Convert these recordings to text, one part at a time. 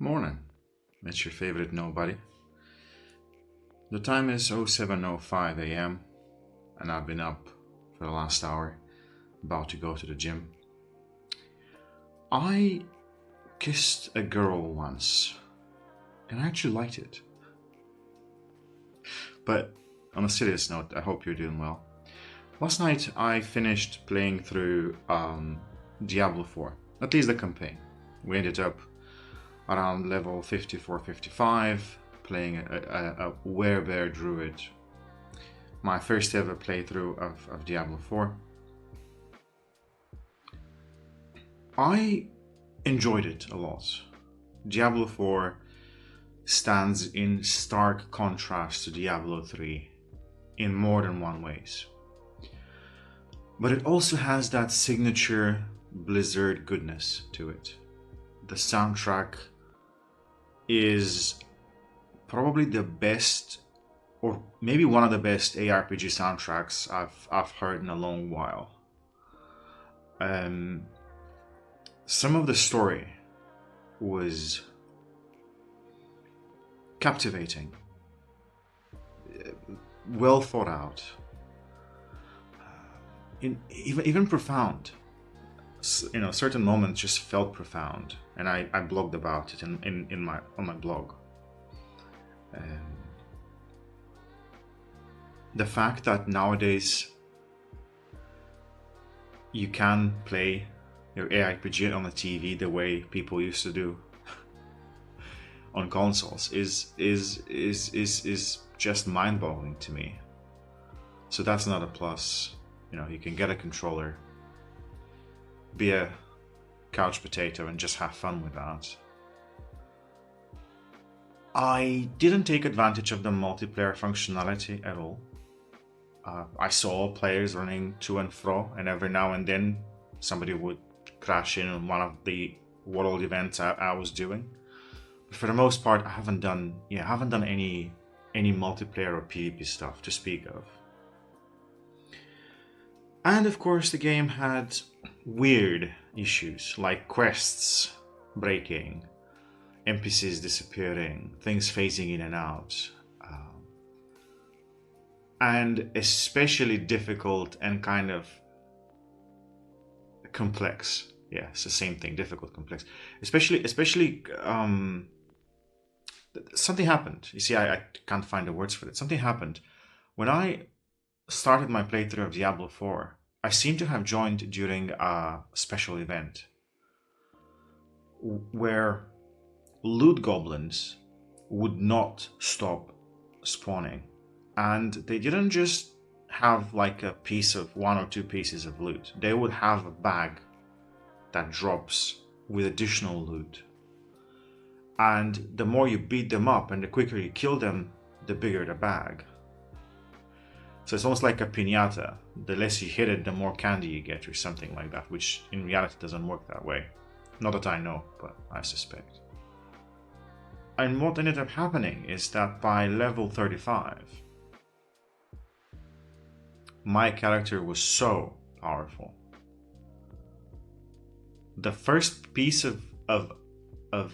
Morning, it's your favorite nobody. The time is 07:05 a.m. and I've been up for the last hour, about to go to the gym. I kissed a girl once and I actually liked it. But on a serious note, I hope you're doing well. Last night I finished playing through Diablo IV, at least the campaign. We ended up around level 54-55, playing a werebear druid. My first ever playthrough of Diablo IV. I enjoyed it a lot. Diablo IV stands in stark contrast to Diablo III in more than one ways. But it also has that signature Blizzard goodness to it. The soundtrack is probably the best, or maybe one of the best ARPG soundtracks I've heard in a long while. Some of the story was captivating, well thought out, even profound. Certain moments just felt profound, and I blogged about it on my blog. The fact that nowadays you can play your ARPG on the TV the way people used to do on consoles is just mind-boggling to me. So that's another plus. You can get a controller, be a couch potato, and just have fun with that. I didn't take advantage of the multiplayer functionality at all. I saw players running to and fro, and every now and then somebody would crash in on one of the world events I was doing. But for the most part, I haven't done any multiplayer or PvP stuff to speak of. And of course, the game had weird issues like quests breaking, NPCs disappearing, things phasing in and out, and especially difficult and kind of complex. Yeah, it's the same thing, difficult, complex. Especially something happened. You see, I can't find the words for it. Something happened. When I started my playthrough of Diablo IV, I seem to have joined during a special event where loot goblins would not stop spawning, and they didn't just have like a piece of one or two pieces of loot. They would have a bag that drops with additional loot, and the more you beat them up and the quicker you kill them, the bigger the bag. So it's almost like a piñata. The less you hit it, the more candy you get, or something like that, which in reality doesn't work that way. Not that I know, but I suspect. And what ended up happening is that by level 35, my character was so powerful. The first piece of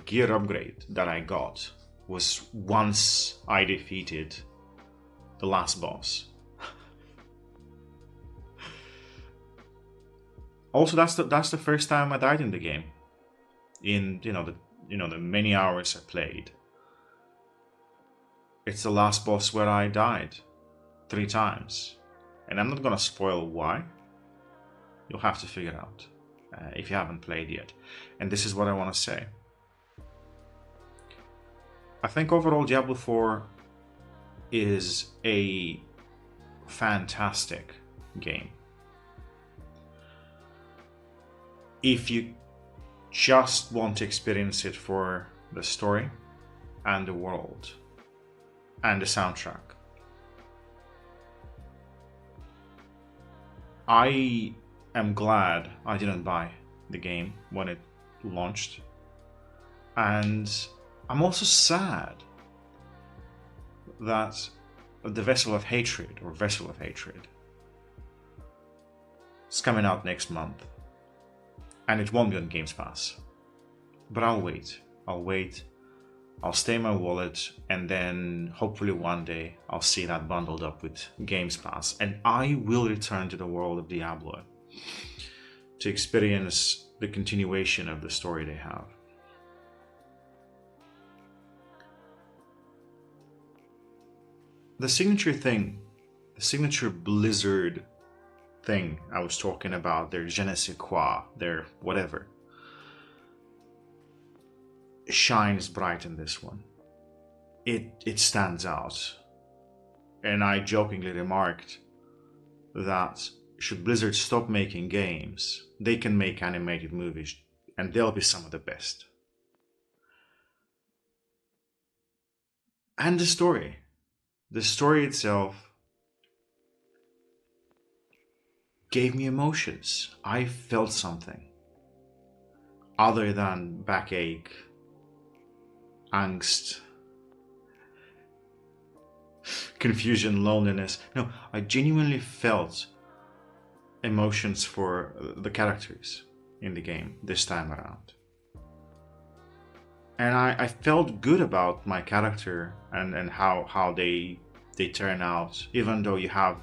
gear upgrade that I got was once I defeated the last boss. Also, that's the first time I died in the game. In the many hours I played, it's the last boss where I died 3 times, and I'm not gonna spoil why. You'll have to figure out if you haven't played yet. And this is what I want to say. I think overall Diablo IV is a fantastic game. If you just want to experience it for the story and the world and the soundtrack, I am glad I didn't buy the game when it launched, and I'm also sad that the Vessel of Hatred is coming out next month. And it won't be on Games Pass. But I'll wait. I'll stay in my wallet, and then hopefully one day I'll see that bundled up with Games Pass, and I will return to the world of Diablo to experience the continuation of the story they have. The signature thing, the signature Blizzard thing I was talking about, their je ne sais quoi, their whatever, shines bright in this one. It stands out. And I jokingly remarked that should Blizzard stop making games, they can make animated movies, and they'll be some of the best. And the story itself gave me emotions. I felt something other than backache, angst, confusion, loneliness. No, I genuinely felt emotions for the characters in the game this time around. And I felt good about my character and how they turn out, even though you have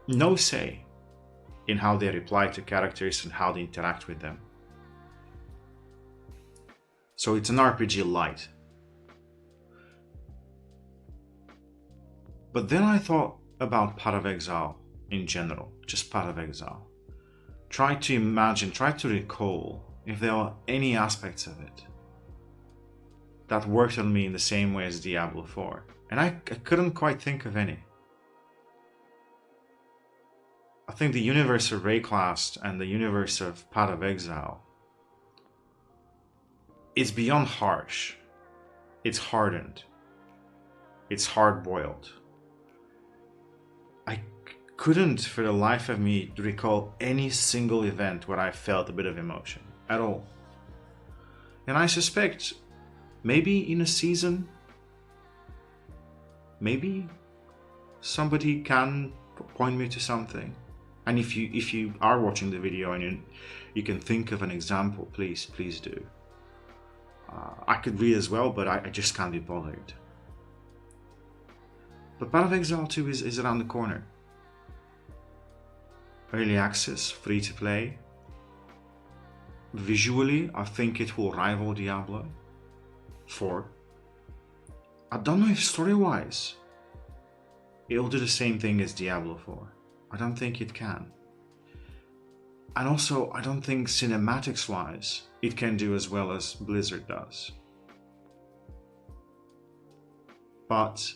no say in how they reply to characters and how they interact with them. So it's an RPG light. But then I thought about Path of Exile in general, just Path of Exile. Try to imagine, try to recall if there are any aspects of it that worked on me in the same way as Diablo IV. And I couldn't quite think of any. I think the universe of Rayclast and the universe of Path of Exile is beyond harsh. It's hardened. It's hard-boiled. I couldn't for the life of me recall any single event where I felt a bit of emotion at all. And I suspect maybe in a season, maybe somebody can point me to something. And if you are watching the video and you can think of an example, please do. I could read as well, but I just can't be bothered. But Path of Exile 2 is around the corner. Early access, free to play. Visually, I think it will rival Diablo 4. I don't know if story-wise it'll do the same thing as Diablo 4. I don't think it can. And also, I don't think cinematics-wise it can do as well as Blizzard does. But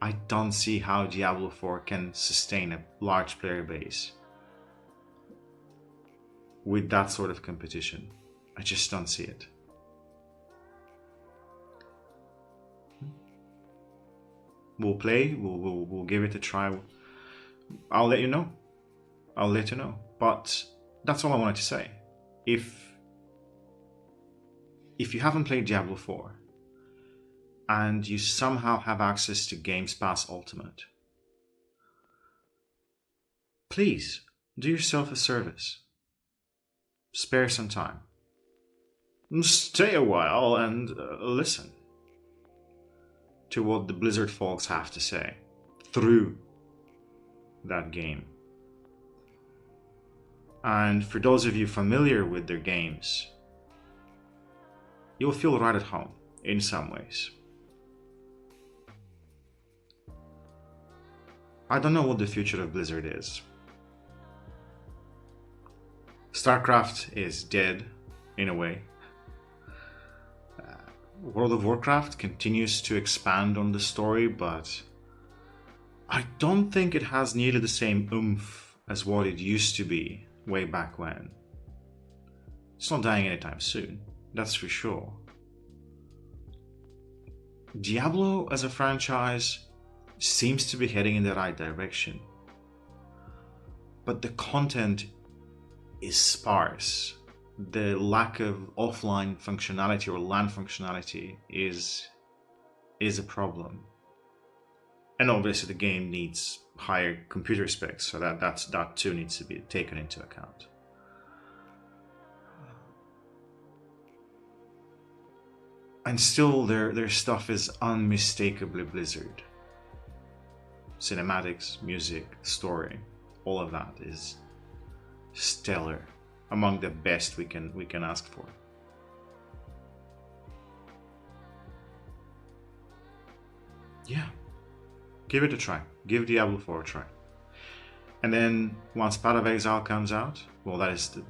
I don't see how Diablo 4 can sustain a large player base with that sort of competition. I just don't see it. We'll play, we'll give it a try. I'll let you know. But that's all I wanted to say. If you haven't played Diablo 4 and you somehow have access to Games Pass Ultimate, please do yourself a service. Spare some time. Stay a while and listen to what the Blizzard folks have to say through that game. And for those of you familiar with their games, you'll feel right at home in some ways. I don't know what the future of Blizzard is. StarCraft is dead, in a way. World of Warcraft continues to expand on the story, but I don't think it has nearly the same oomph as what it used to be way back when. It's not dying anytime soon, that's for sure. Diablo as a franchise seems to be heading in the right direction, but the content is sparse. The lack of offline functionality or LAN functionality is a problem. And obviously the game needs higher computer specs, so that too needs to be taken into account. And still their stuff is unmistakably Blizzard. Cinematics, music, story, all of that is stellar, among the best we can ask for. Yeah, give it a try. Give Diablo 4 a try. And then once Path of Exile comes out, well, that is the,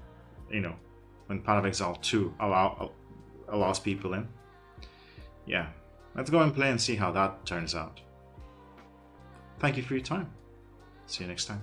when Path of Exile 2 allows people in. Yeah, let's go and play and see how that turns out. Thank you for your time. See you next time.